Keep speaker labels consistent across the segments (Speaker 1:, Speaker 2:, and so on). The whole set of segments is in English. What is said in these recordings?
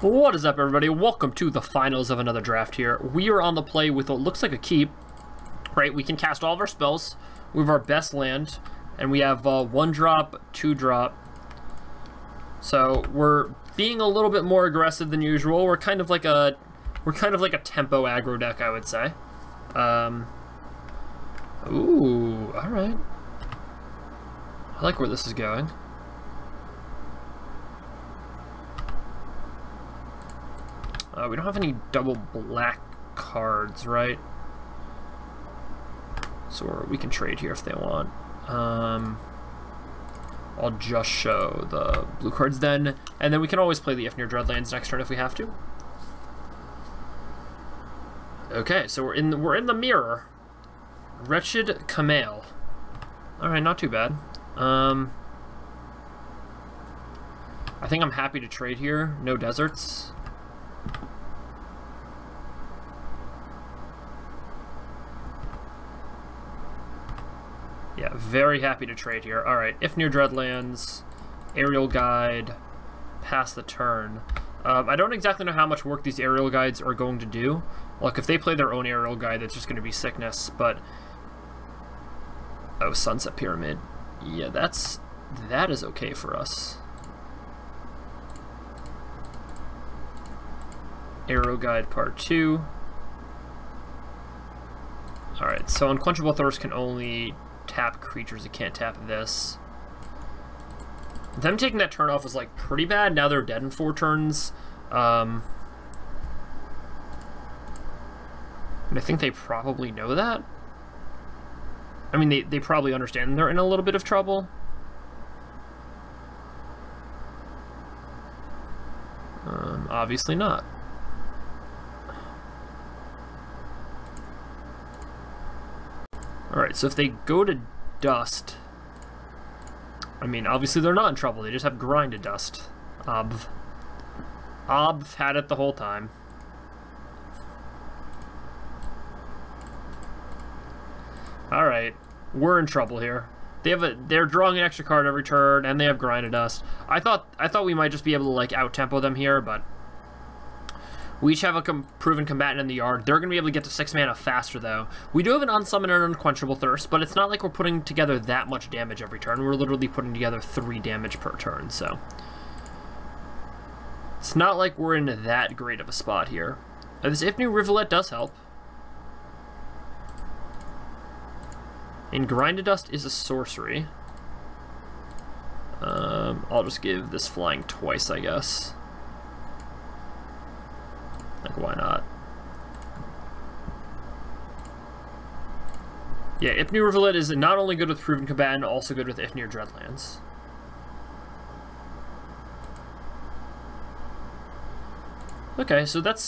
Speaker 1: What is up, everybody? Welcome to the finals of another draft here. We are on the play with what looks like a keep, right? We can cast all of our spells. We have our best land, and we have 1-drop, 2-drop. So we're being a little bit more aggressive than usual. We're kind of like a tempo aggro deck, I would say. Ooh, all right. I like where this is going. We don't have any double black cards, right? So we can trade here if they want. I'll just show the blue cards then, and then we can always play the If Near Dreadlands next turn if we have to. Okay, so we're in the mirror. Wretched Camille. All right, not too bad. I think I'm happy to trade here. No deserts. Yeah, very happy to trade here. All right, If Near Dreadlands, Aerial Guide, pass the turn. I don't exactly know how much work these Aerial Guides are going to do. Look, if they play their own Aerial Guide, that's just going to be sickness, but... Oh, Sunset Pyramid. Yeah, that is okay for us. Aerial Guide Part 2. Alright, so Unquenchable Thirst can only tap creatures, it can't tap this. Them taking that turn off was like pretty bad. Now they're dead in 4 turns. And I think they probably know that. I mean, they probably understand they're in a little bit of trouble. Obviously not. Alright, so if they go to Dust, I mean, obviously they're not in trouble, they just have Grind to Dust. Obv had it the whole time. Alright, we're in trouble here. They're drawing an extra card every turn, and they have Grind to Dust. I thought we might just be able to, like, out-tempo them here, but... We each have a proven combatant in the yard. They're going to be able to get to 6 mana faster, though. We do have an Unsummon and Unquenchable Thirst, but it's not like we're putting together that much damage every turn. We're literally putting together 3 damage per turn, so... It's not like we're in that great of a spot here. This If Near Rivulet does help. And Grind to Dust is a sorcery. I'll just give this flying twice, I guess. Like, why not? Yeah, If Near Rivulet is not only good with Proven Combatant, also good with If Near Dreadlands. Okay, so that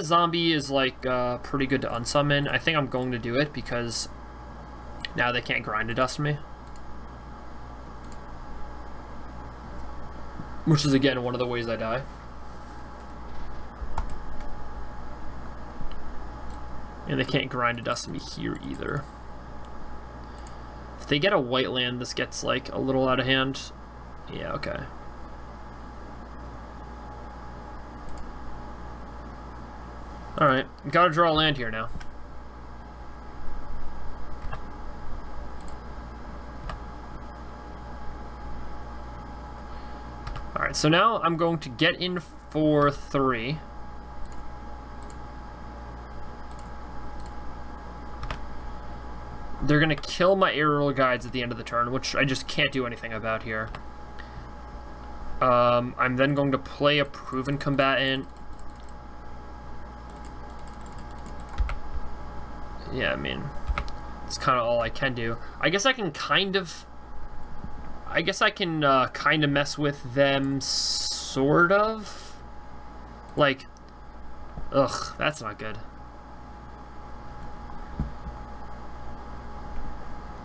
Speaker 1: zombie is, like, pretty good to unsummon. I think I'm going to do it because now they can't Grind to Dust me. Which is, again, one of the ways I die. And they can't Grind to Dust me here either. If they get a white land, this gets, like, a little out of hand. Yeah, okay. Alright, gotta draw a land here now. Alright, so now I'm going to get in for 3. They're going to kill my Aerial Guides at the end of the turn, which I just can't do anything about here. I'm then going to play a Proven Combatant. Yeah, I mean, it's kind of all I can do. I guess I can kind of mess with them, sort of. Like, ugh, that's not good.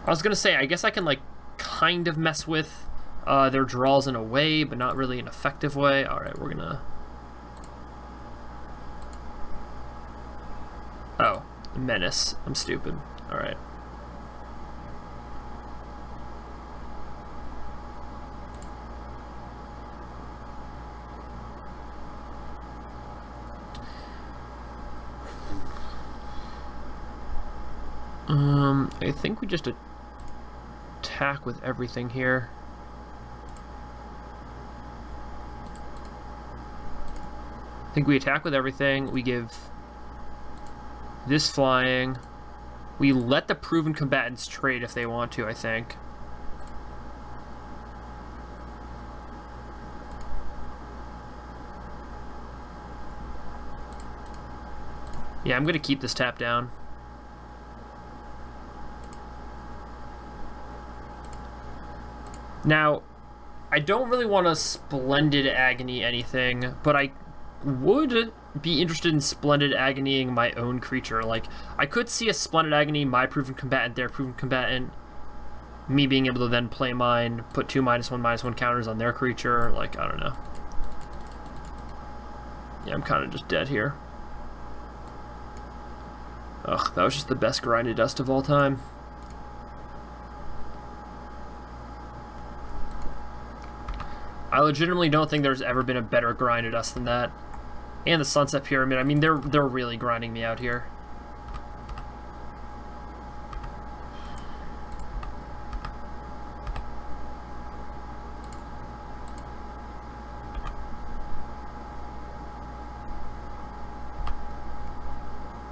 Speaker 1: I was gonna say, I guess I can, like, kind of mess with their draws in a way, but not really an effective way. Alright, we're gonna... Oh, Menace. I'm stupid. Alright. I think we just attack with everything here. I think we attack with everything. We give this flying. We let the proven combatants trade if they want to, I think. Yeah, I'm going to keep this tap down. Now, I don't really want a Splendid Agony anything, but I would be interested in Splendid Agonying my own creature. Like, I could see a Splendid Agony, my proven combatant, their proven combatant, me being able to then play mine, put 2 -1/-1 counters on their creature. Like, I don't know. Yeah, I'm kind of just dead here. Ugh, that was just the best grinded dust of all time. I legitimately don't think there's ever been a better grinded dust than that. And the Sunset Pyramid, I mean, they're really grinding me out here.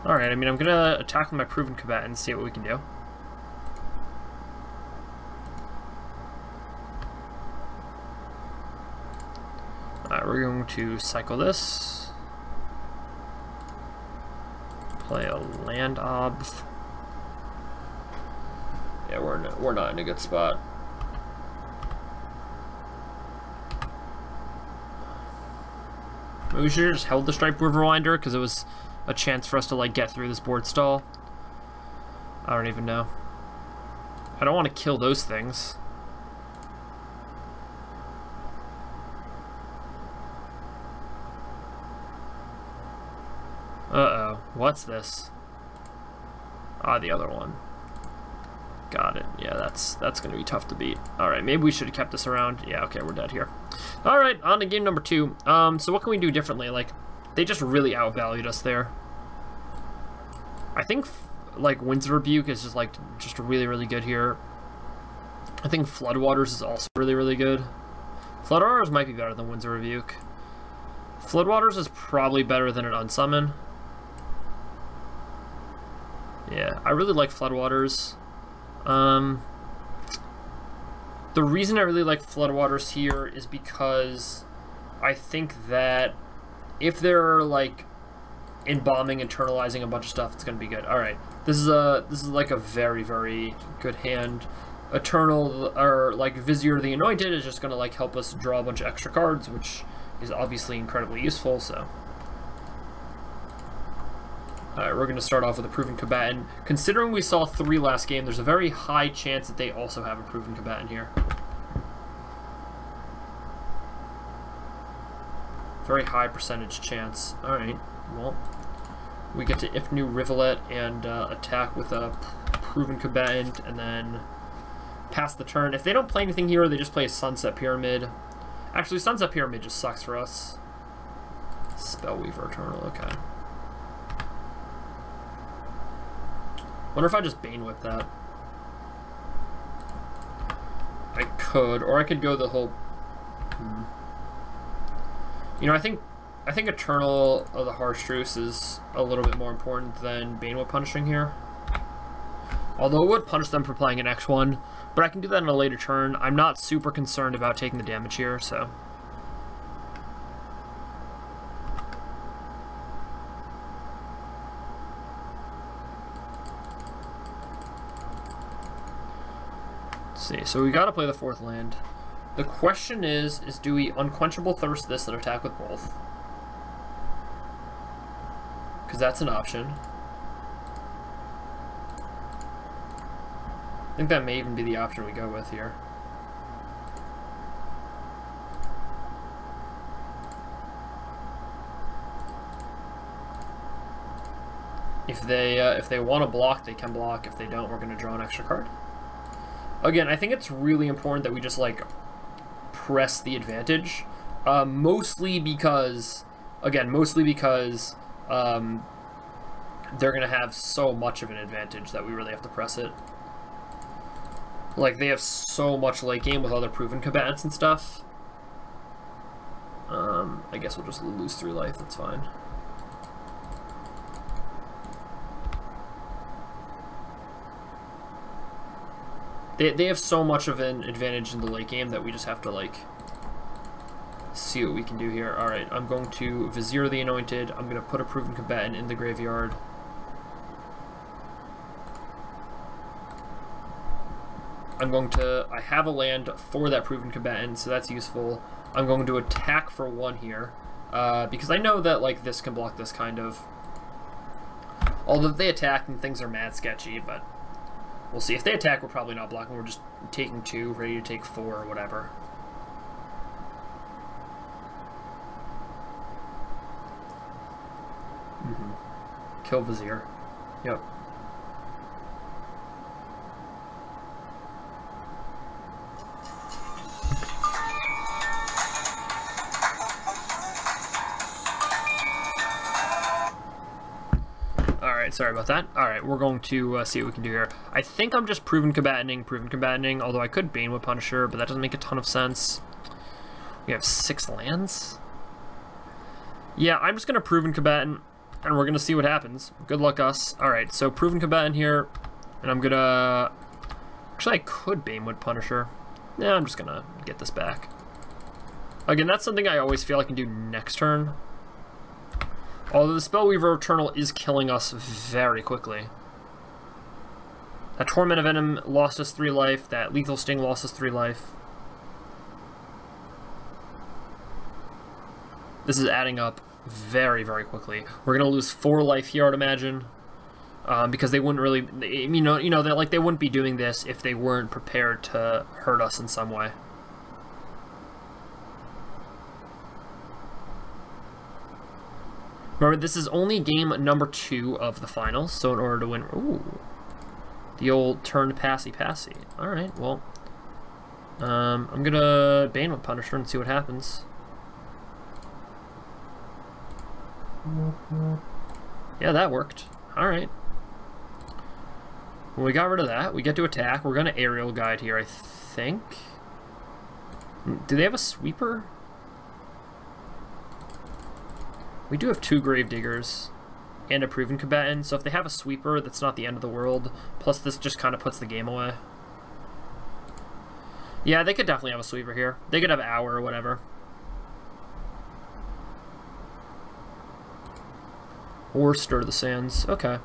Speaker 1: Alright, I mean, I'm gonna attack with my proven combatant and see what we can do. Alright, we're going to cycle this. Play a land ob. Yeah, we're not in a good spot. Maybe we should have just held the Stripe Riverwinder because it was a chance for us to like get through this board stall. I don't even know. I don't want to kill those things. Uh-oh. What's this? Ah, the other one. Got it. Yeah, that's going to be tough to beat. Alright, maybe we should have kept this around. Yeah, okay, we're dead here. Alright, on to game number 2. So what can we do differently? Like, they just really outvalued us there. I think, like, Winds of Rebuke is just really, really good here. I think Floodwaters is also really, really good. Floodwaters might be better than Winds of Rebuke. Floodwaters is probably better than an Unsummon. Yeah, I really like Floodwaters. The reason I really like Floodwaters here is because I think that if they're like embalming, internalizing a bunch of stuff, it's gonna be good. All right, this is like a very, very good hand. Eternal or like Vizier the Anointed is just gonna like help us draw a bunch of extra cards, which is obviously incredibly useful. So, all right, we're gonna start off with a proven combatant. Considering we saw 3 last game, there's a very high chance that they also have a proven combatant here. Very high percentage chance. All right, well, we get to Ifnu Rivulet and attack with a proven combatant, and then pass the turn. If they don't play anything here, they just play a Sunset Pyramid. Actually, Sunset Pyramid just sucks for us. Spellweaver Eternal, okay. Wonder if I just Bane Whip that. I could, or I could go the whole... You know, I think Eternal of the Harshtreuse is a little bit more important than Bane Whip punishing here. Although it would punish them for playing an X1, but I can do that in a later turn. I'm not super concerned about taking the damage here, so... Let's see, so we gotta play the 4th land. The question is do we Unquenchable Thirst this and attack with both? Because that's an option. I think that may even be the option we go with here. If they want to block, they can block. If they don't, we're going to draw an extra card. Again, I think it's really important that we just like press the advantage. Mostly because they're going to have so much of an advantage that we really have to press it. Like, they have so much late game with other proven combatants and stuff. I guess we'll just lose 3 life, that's fine. They have so much of an advantage in the late game that we just have to, like, see what we can do here. Alright, I'm going to Vizier the Anointed. I'm going to put a proven combatant in the graveyard. I have a land for that proven combatant, so that's useful. I'm going to attack for 1 here, because I know that, like, this can block this kind of. Although if they attack, then things are mad sketchy, but we'll see. If they attack, we're probably not blocking. We're just taking 2, ready to take 4 or whatever. Kill Vizier. Yep. Alright, sorry about that. Alright, we're going to see what we can do here. I think I'm just proven combatanting, although I could Banewood Punisher, but that doesn't make a ton of sense. We have 6 lands? Yeah, I'm just going to proven combatant, and we're going to see what happens. Good luck, us. Alright, so proven combatant here, and I'm going to... Actually, I could Banewood Punisher. Yeah, I'm just going to get this back. Again, that's something I always feel I can do next turn. Although the Spellweaver Eternal is killing us very quickly. That Torment of Venom lost us 3 life. That Lethal Sting lost us 3 life. This is adding up very, very quickly. We're going to lose 4 life here, I'd imagine. Because they wouldn't really... You know, like, they wouldn't be doing this if they weren't prepared to hurt us in some way. Remember, this is only game number 2 of the finals, so in order to win... Ooh. The old turned passy-passy. Alright, well... I'm gonna Banewood Punisher and see what happens. Yeah, that worked. Alright. Well, we got rid of that. We get to attack. We're gonna Aerial Guide here, I think. Do they have a Sweeper? We do have 2 Gravediggers and a Proven Combatant, so if they have a Sweeper, that's not the end of the world. Plus, this just kind of puts the game away. Yeah, they could definitely have a Sweeper here. They could have Hour or whatever. Or Stir the Sands. Okay.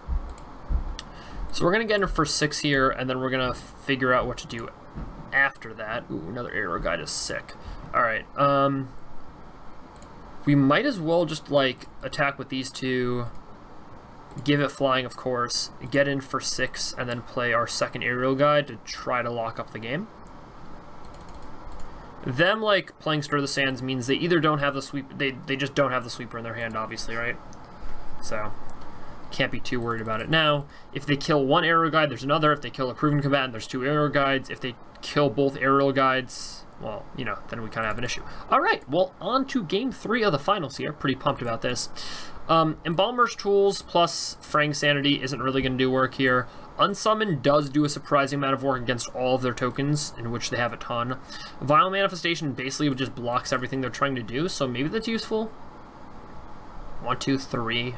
Speaker 1: So we're going to get in for 6 here, and then we're going to figure out what to do after that. Ooh, another Aerial Guide is sick. Alright, we might as well just, like, attack with these 2, give it flying, of course, get in for 6, and then play our second Aerial Guide to try to lock up the game. Them, like, playing Stir the Sands means they either don't have the sweep, they just don't have the Sweeper in their hand, obviously, right? So, can't be too worried about it. Now, if they kill 1 Aerial Guide, there's another. If they kill a Proven Combatant, there's 2 Aerial Guides. If they kill both Aerial Guides... well, you know, then we kind of have an issue. All right, well, on to Game 3 of the finals here. Pretty pumped about this. Embalmer's Tools plus Fraying Sanity isn't really going to do work here. Unsummon does do a surprising amount of work against all of their tokens, in which they have a ton. Vile Manifestation basically just blocks everything they're trying to do, so maybe that's useful. 1, 2, 3,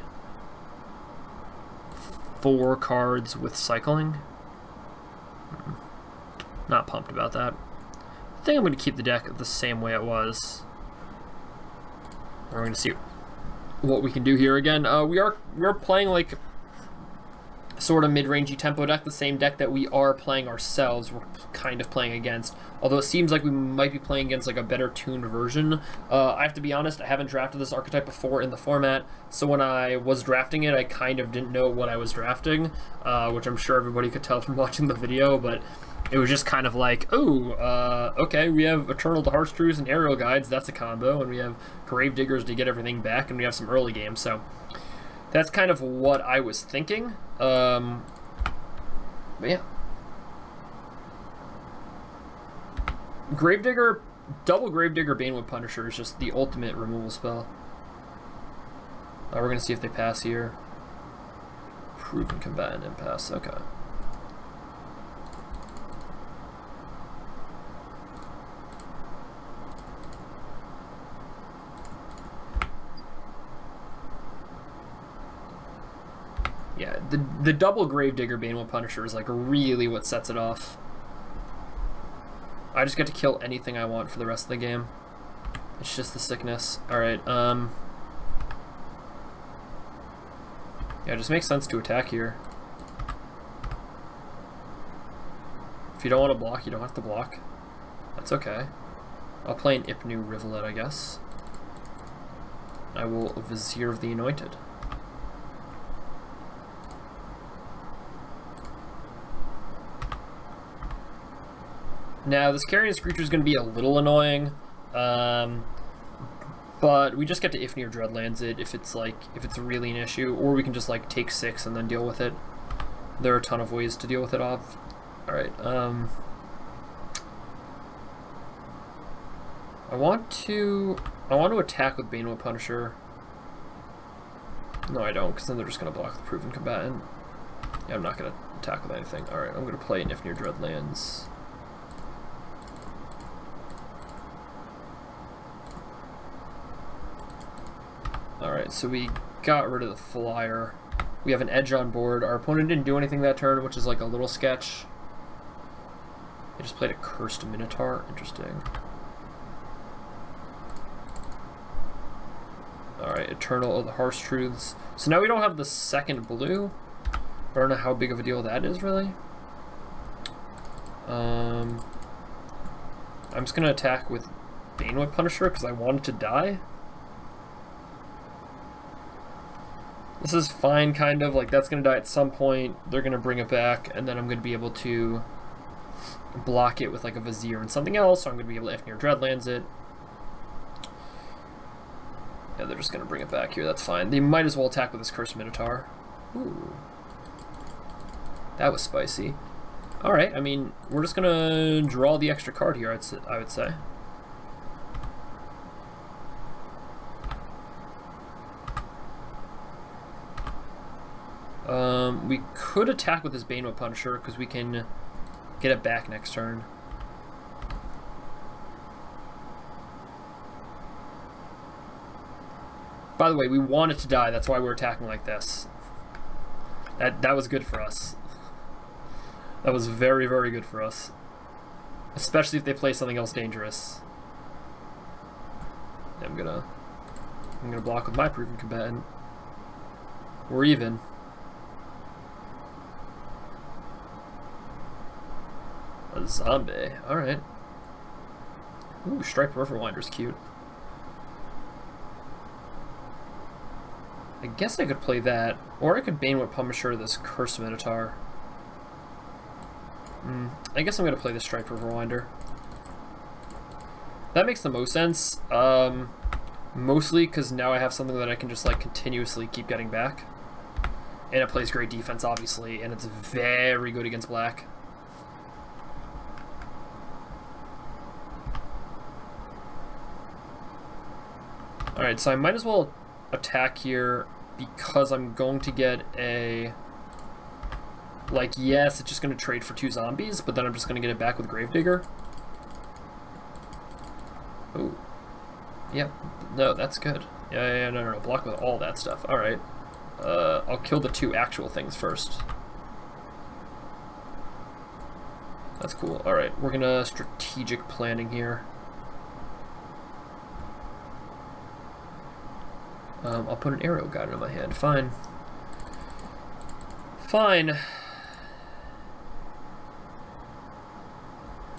Speaker 1: 4 cards with cycling. Not pumped about that. I think I'm going to keep the deck the same way it was. We're going to see what we can do here again. We're playing like sort of mid-rangey tempo deck, the same deck that we are playing ourselves. We're kind of playing against, although it seems like we might be playing against like a better tuned version. I have to be honest, I haven't drafted this archetype before in the format, so when I was drafting it, I kind of didn't know what I was drafting, which I'm sure everybody could tell from watching the video, but it was just kind of like, oh, okay, we have Eternal to Heartstrewes and Aerial Guides, that's a combo, and we have Gravediggers to get everything back, and we have some early games, so that's kind of what I was thinking. But yeah. Gravedigger, double Gravedigger Banewood Punisher is just the ultimate removal spell. We're going to see if they pass here. Proven combatant impasse, okay. Yeah, the double Gravedigger Banewell Punisher is like really what sets it off. I just get to kill anything I want for the rest of the game. It's just the sickness. Alright, yeah, it just makes sense to attack here. If you don't want to block, you don't have to block. That's okay. I'll play an Ipnu Rivulet, I guess. I will Vizier of the Anointed. Now, this Carrion Screecher is going to be a little annoying, but we just get to Ifnir Dreadlands it if it's really an issue, or we can just like take 6 and then deal with it. There are a ton of ways to deal with it off. All right. I want to attack with Banewell Punisher. No, I don't, because then they're just going to block the Proven Combatant. Yeah, I'm not going to attack with anything. All right, I'm going to play an Ifnir Dreadlands. Alright, so we got rid of the flyer. We have an edge on board. Our opponent didn't do anything that turn, which is like a little sketch. They just played a Cursed Minotaur. Interesting. Alright, Eternal of the Harsh Truths. So now we don't have the second blue. I don't know how big of a deal that is, really. I'm just going to attack with Banewell Punisher because I want it to die. This is fine, kind of. Like, that's going to die at some point. They're going to bring it back, and then I'm going to be able to block it with, like, a Vizier and something else, so I'm going to be able to Ifnir Dreadlands it. Yeah, they're just going to bring it back here. That's fine. They might as well attack with this Cursed Minotaur. Ooh. That was spicy. Alright, I mean, we're just going to draw the extra card here, I would say. We could attack with this Banewell Punisher because we can get it back next turn. By the way, we want it to die, that's why we're attacking like this. That was good for us. That was very, very good for us. Especially if they play something else dangerous. I'm gonna block with my Proven Combatant. We're even. A zombie. Alright. Ooh, Striped Riverwinder's cute. I guess I could play that. Or I could Banewell Punisher this Cursed Minotaur. I guess I'm going to play the Striped Riverwinder. That makes the most sense. Mostly because now I have something that I can just like continuously keep getting back. And it plays great defense, obviously, and it's very good against black. Alright, so I might as well attack here because I'm going to get a... Like, yes, it's just going to trade for 2 zombies, but then I'm just going to get it back with Gravedigger. Ooh. Yep. No, that's good. Yeah, no. Block with all that stuff. Alright. I'll kill the 2 actual things first. That's cool. Alright, we're gonna strategic planning here. I'll put an arrow guide in my hand. Fine. Fine.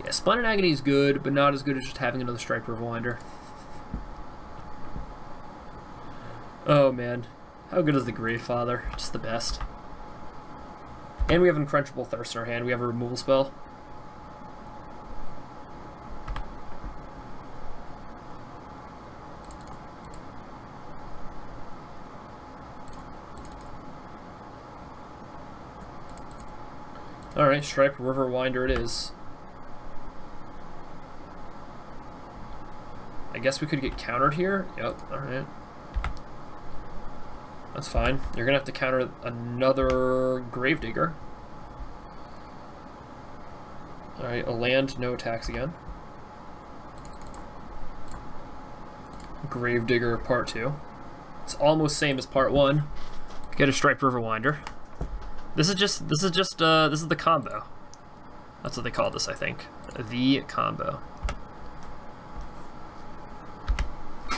Speaker 1: Yeah, Splendid Agony is good, but not as good as just having another Striped Riverwinder. Oh, man. How good is the Gravefather? Just the best. And we have Unquenchable Thirst in our hand. We have a removal spell. Alright, Striped Riverwinder it is. I guess we could get countered here. Yep, alright. That's fine. You're gonna have to counter another Gravedigger. Alright, a land, no attacks again. Gravedigger part 2. It's almost same as part 1. Get a Striped Riverwinder. This is the combo. That's what they call this, I think. The combo.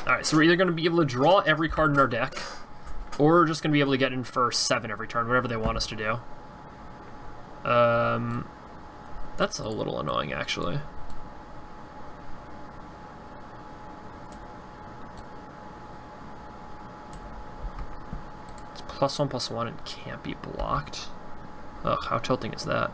Speaker 1: Alright, so we're either going to be able to draw every card in our deck, or we're just going to be able to get in for 7 every turn, whatever they want us to do. That's a little annoying, actually. It's +1/+1 and can't be blocked. Ugh, how tilting is that?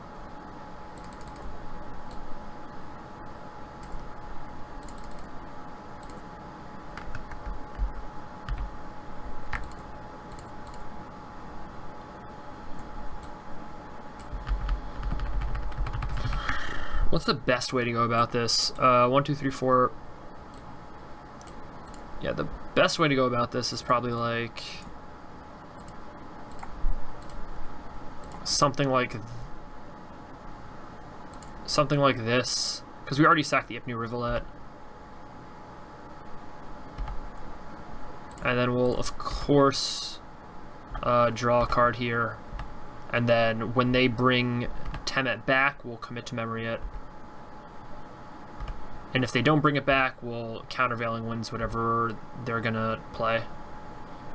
Speaker 1: What's the best way to go about this? 1, 2, 3, 4. Yeah, the best way to go about this is probably like something like this, because we already sacked the Ipnu Rivulet, and then we'll of course draw a card here, and then when they bring Temet back, we'll commit to memory it. And if they don't bring it back, we'll Countervailing Winds whatever they're gonna play.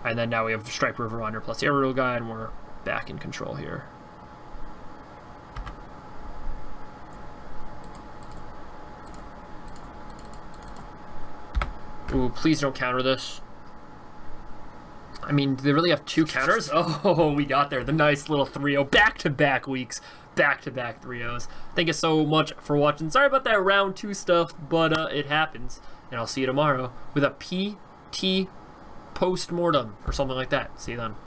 Speaker 1: And then now we have Striped Riverwinder plus Aerial Guy, and we're back in control here. Ooh, please don't counter this. I mean, do they really have 2 counters? Oh, we got there. The nice little 3-0. Back-to-back weeks. Back-to-back 3-0s. Thank you so much for watching. Sorry about that round 2 stuff, but it happens. And I'll see you tomorrow with a PT post-mortem or something like that. See you then.